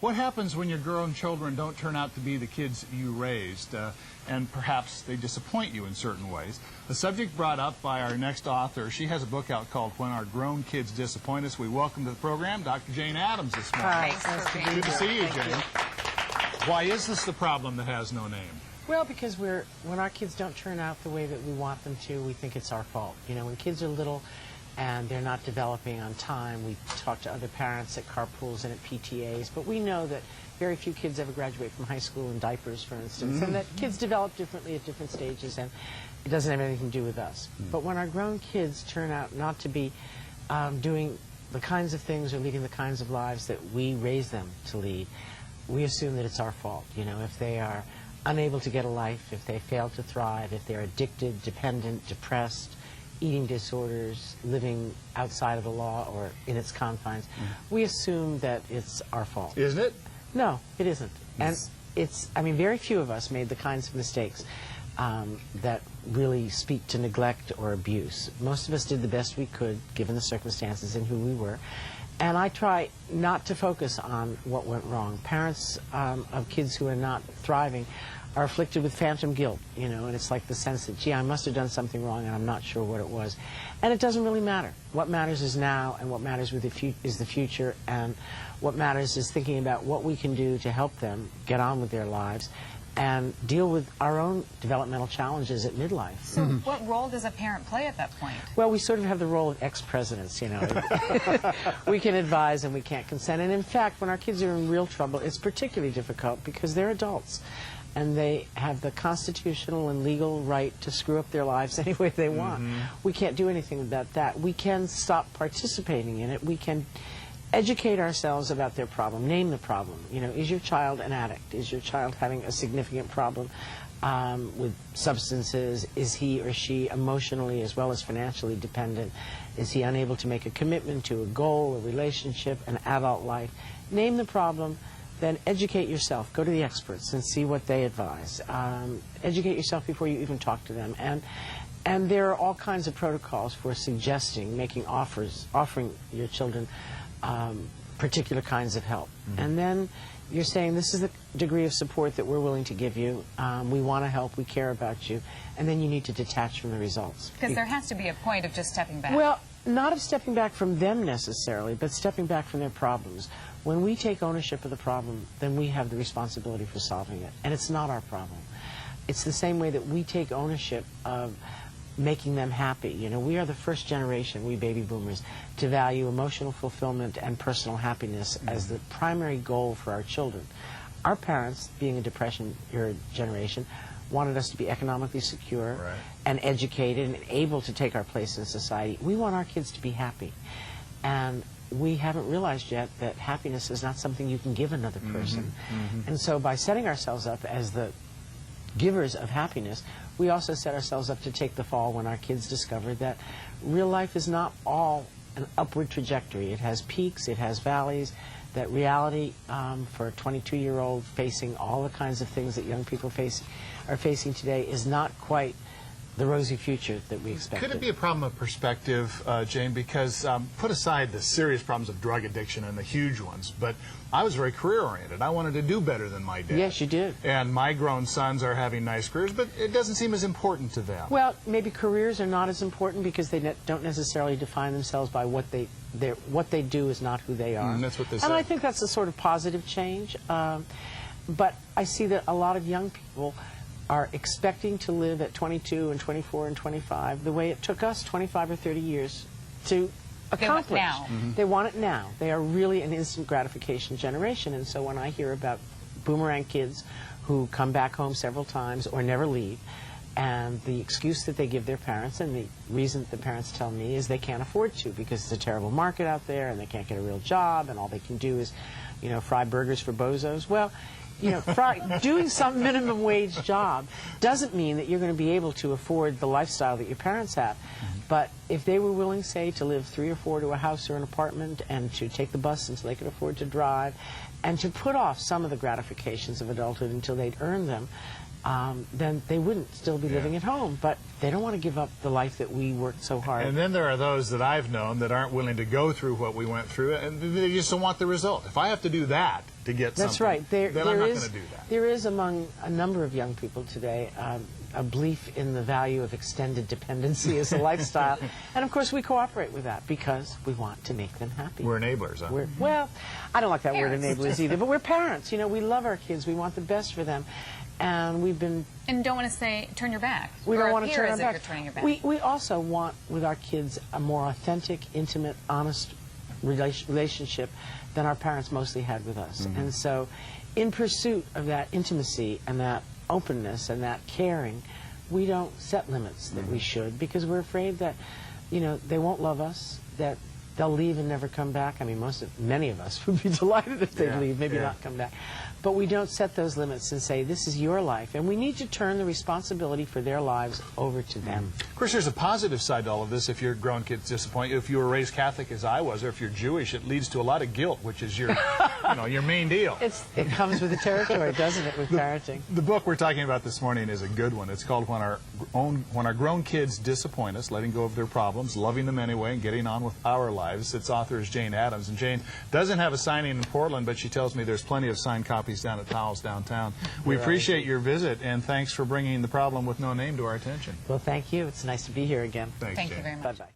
What happens when your grown children don't turn out to be the kids you raised, and perhaps they disappoint you in certain ways? A subject brought up by our next author. She has a book out called When Our Grown Kids Disappoint Us. We welcome to the program Dr. Jane Addams this morning. Hi. Good to see you, Jane. Why is this the problem that has no name? Well, because when our kids don't turn out the way that we want them to, we think it's our fault. You know, when kids are little and they're not developing on time, we talk to other parents at carpools and at PTAs, but we know that very few kids ever graduate from high school in diapers, for instance, and that kids develop differently at different stages, and it doesn't have anything to do with us. But when our grown kids turn out not to be doing the kinds of things or leading the kinds of lives that we raised them to lead, we assume that it's our fault. You know, if they are unable to get a life, if they fail to thrive, if they're addicted, dependent, depressed, eating disorders, living outside of the law or in its confines, we assume that it's our fault. Isn't it? No, it isn't. And I mean, very few of us made the kinds of mistakes that really speak to neglect or abuse. Most of us did the best we could, given the circumstances and who we were. And I try not to focus on what went wrong. Parents of kids who are not thriving are afflicted with phantom guilt, you know, and it's like the sense that, gee, I must have done something wrong and I'm not sure what it was. And it doesn't really matter. What matters is now, and what matters is the future, and what matters is thinking about what we can do to help them get on with their lives and deal with our own developmental challenges at midlife. So what role does a parent play at that point? Well, we sort of have the role of ex-presidents, you know. We can advise and we can't consent. And in fact, when our kids are in real trouble, it's particularly difficult because they're adults and they have the constitutional and legal right to screw up their lives any way they want. We can't do anything about that. We can stop participating in it. We can educate ourselves about their problem, name the problem. You know, is your child an addict? Is your child having a significant problem with substances? Is he or she emotionally as well as financially dependent? Is he unable to make a commitment to a goal, a relationship, an adult life? Name the problem, then educate yourself. Go to the experts and see what they advise. Educate yourself before you even talk to them. And there are all kinds of protocols for suggesting, making offering your children particular kinds of help. And then you're saying, this is the degree of support that we're willing to give you. We want to help. We care about you. And then you need to detach from the results. Because there has to be a point of just stepping back. Well, not of stepping back from them necessarily, but stepping back from their problems. When we take ownership of the problem, then we have the responsibility for solving it. And it's not our problem. It's the same way that we take ownership of making them happy. You know, we are the first generation, we baby boomers, to value emotional fulfillment and personal happiness as the primary goal for our children. Our parents, being a Depression-era generation, wanted us to be economically secure and educated and able to take our place in society. We want our kids to be happy. And we haven't realized yet that happiness is not something you can give another person. And so by setting ourselves up as the givers of happiness, we also set ourselves up to take the fall when our kids discover that real life is not all an upward trajectory. It has peaks, it has valleys, that reality for a 22-year-old facing all the kinds of things that young people are facing today is not quite the rosy future that we expected. Could it be a problem of perspective, Jane? Because put aside the serious problems of drug addiction and the huge ones, but I was very career-oriented. I wanted to do better than my dad. Yes, you did. And my grown sons are having nice careers, but it doesn't seem as important to them. Well, maybe careers are not as important because they don't necessarily define themselves by what they do is not who they are. That's what they say. And I think that's a sort of positive change. But I see that a lot of young people are expecting to live at 22 and 24 and 25 the way it took us 25 or 30 years to accomplish. They want it now. They want it now. They are really an instant gratification generation. And so when I hear about boomerang kids who come back home several times or never leave, and the excuse that they give their parents and the reason that the parents tell me is they can't afford to because it's a terrible market out there and they can't get a real job and all they can do is, you know, fry burgers for bozos. Well, you know, doing some minimum wage job doesn't mean that you're going to be able to afford the lifestyle that your parents have. But if they were willing, say, to live 3 or 4 to a house or an apartment and to take the bus until they could afford to drive and to put off some of the gratifications of adulthood until they'd earned them, then they wouldn't still be living at home. But they don't want to give up the life that we worked so hard. And then there are those that I've known that aren't willing to go through what we went through, and they just don't want the result. If I have to do that, to get That's something, right. then I'm not going to do that. There is among a number of young people today a belief in the value of extended dependency as a lifestyle. And of course we cooperate with that because we want to make them happy. We're enablers, huh? Well, I don't like that Parents. word enablers either, but we're parents. You know, we love our kids. We want the best for them. And we've been... And don't want to say, turn your back. We or don't want to appear turn our as if back. you're turning your back. We also want, with our kids, a more authentic, intimate, honest relationship than our parents mostly had with us. Mm-hmm. And so, in pursuit of that intimacy and that openness and that caring, we don't set limits that we should because we're afraid that, you know, they won't love us, that they'll leave and never come back. I mean, many of us would be delighted if they'd leave, maybe not come back. But we don't set those limits and say, this is your life, and we need to turn the responsibility for their lives over to them. Of course, there's a positive side to all of this. If your grown kids disappoint you, if you were raised Catholic as I was, or if you're Jewish, it leads to a lot of guilt, which is your, you know, your main deal. It comes with the territory, doesn't it, with parenting? The book we're talking about this morning is a good one. It's called When Our Grown Kids Disappoint Us, Letting Go of Their Problems, Loving Them Anyway, and Getting On with Our Lives. Its author is Jane Addams, and Jane doesn't have a signing in Portland, but she tells me there's plenty of signed copies down at Powell's downtown. We appreciate your visit, and thanks for bringing the problem with no name to our attention. Well, thank you. It's nice to be here again. Thanks, Thank Jane. you very much. Bye-bye.